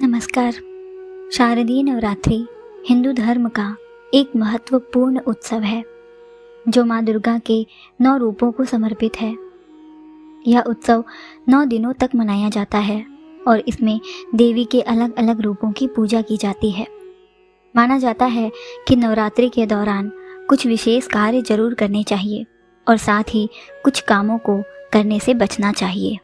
नमस्कार। शारदीय नवरात्रि हिंदू धर्म का एक महत्वपूर्ण उत्सव है जो माँ दुर्गा के 9 रूपों को समर्पित है। यह उत्सव 9 दिनों तक मनाया जाता है और इसमें देवी के अलग अलग रूपों की पूजा की जाती है। माना जाता है कि नवरात्रि के दौरान कुछ विशेष कार्य जरूर करने चाहिए और साथ ही कुछ कामों को करने से बचना चाहिए।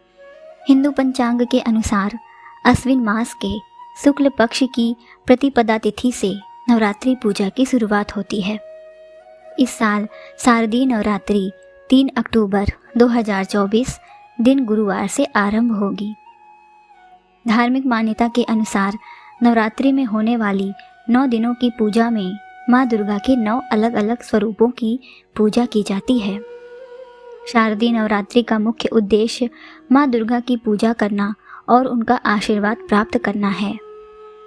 हिंदू पंचांग के अनुसार अश्विन मास के शुक्ल पक्ष की प्रतिपदा तिथि से नवरात्रि पूजा की शुरुआत होती है। इस साल शारदीय नवरात्रि 3 अक्टूबर 2024 दिन गुरुवार से आरंभ होगी। धार्मिक मान्यता के अनुसार नवरात्रि में होने वाली 9 दिनों की पूजा में माँ दुर्गा के 9 अलग अलग स्वरूपों की पूजा की जाती है। शारदीय नवरात्रि का मुख्य उद्देश्य माँ दुर्गा की पूजा करना और उनका आशीर्वाद प्राप्त करना है।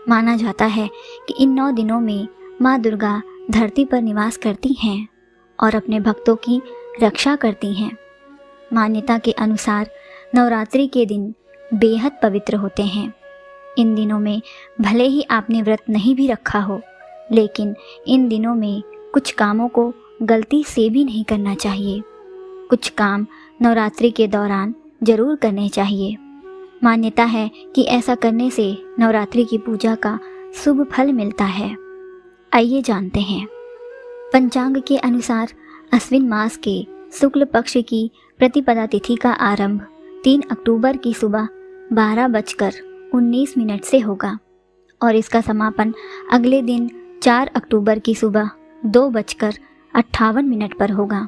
माना जाता है कि इन 9 दिनों में माँ दुर्गा धरती पर निवास करती हैं और अपने भक्तों की रक्षा करती हैं। मान्यता के अनुसार नवरात्रि के दिन बेहद पवित्र होते हैं। इन दिनों में भले ही आपने व्रत नहीं भी रखा हो, लेकिन इन दिनों में कुछ कामों को गलती से भी नहीं करना चाहिए। कुछ काम नवरात्रि के दौरान जरूर करने चाहिए। मान्यता है कि ऐसा करने से नवरात्रि की पूजा का शुभ फल मिलता है। आइए जानते हैं। पंचांग के अनुसार अश्विन मास के शुक्ल पक्ष की प्रतिपदा तिथि का आरंभ 3 अक्टूबर की सुबह 12:19 से होगा और इसका समापन अगले दिन 4 अक्टूबर की सुबह 2:58 पर होगा।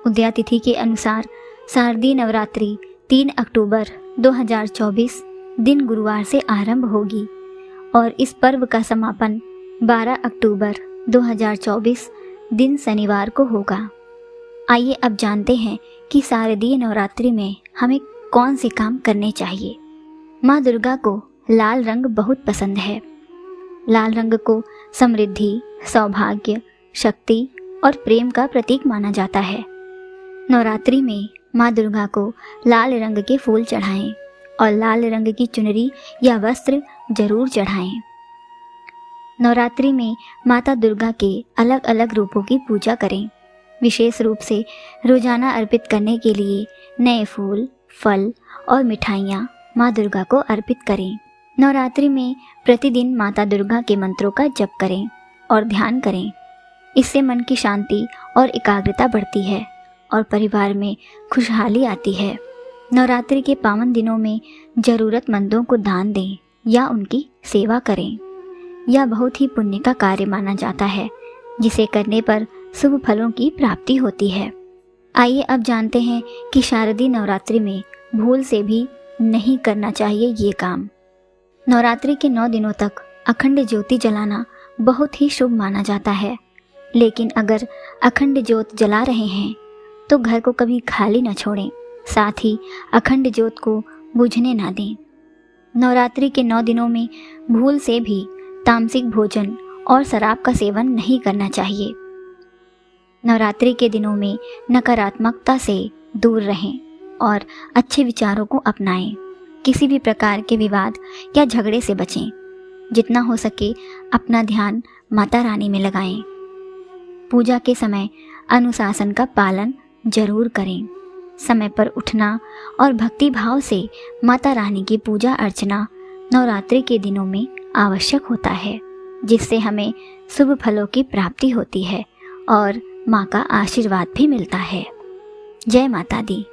उदया तिथि के अनुसार शारदीय नवरात्रि 3 अक्टूबर 2024 दिन गुरुवार से आरंभ होगी और इस पर्व का समापन 12 अक्टूबर 2024 दिन शनिवार को होगा। आइए अब जानते हैं कि शारदीय नवरात्रि में हमें कौन से काम करने चाहिए। माँ दुर्गा को लाल रंग बहुत पसंद है। लाल रंग को समृद्धि, सौभाग्य, शक्ति और प्रेम का प्रतीक माना जाता है। नवरात्रि में माँ दुर्गा को लाल रंग के फूल चढ़ाएं और लाल रंग की चुनरी या वस्त्र जरूर चढ़ाएं। नवरात्रि में माता दुर्गा के अलग अलग रूपों की पूजा करें। विशेष रूप से रोजाना अर्पित करने के लिए नए फूल, फल और मिठाइयाँ माँ दुर्गा को अर्पित करें। नवरात्रि में प्रतिदिन माता दुर्गा के मंत्रों का जप करें और ध्यान करें। इससे मन की शांति और एकाग्रता बढ़ती है और परिवार में खुशहाली आती है। नवरात्रि के पावन दिनों में ज़रूरतमंदों को दान दें या उनकी सेवा करें। यह बहुत ही पुण्य का कार्य माना जाता है, जिसे करने पर शुभ फलों की प्राप्ति होती है। आइए अब जानते हैं कि शारदीय नवरात्रि में भूल से भी नहीं करना चाहिए ये काम। नवरात्रि के 9 दिनों तक अखंड ज्योति जलाना बहुत ही शुभ माना जाता है, लेकिन अगर अखंड ज्योत जला रहे हैं तो घर को कभी खाली न छोड़ें, साथ ही अखंड ज्योत को बुझने ना दें। नवरात्रि के 9 दिनों में भूल से भी तामसिक भोजन और शराब का सेवन नहीं करना चाहिए। नवरात्रि के दिनों में नकारात्मकता से दूर रहें और अच्छे विचारों को अपनाएं। किसी भी प्रकार के विवाद या झगड़े से बचें। जितना हो सके अपना ध्यान माता रानी में लगाएं। पूजा के समय अनुशासन का पालन जरूर करें। समय पर उठना और भक्ति भाव से माता रानी की पूजा अर्चना नवरात्रि के दिनों में आवश्यक होता है, जिससे हमें शुभ फलों की प्राप्ति होती है और माँ का आशीर्वाद भी मिलता है। जय माता दी।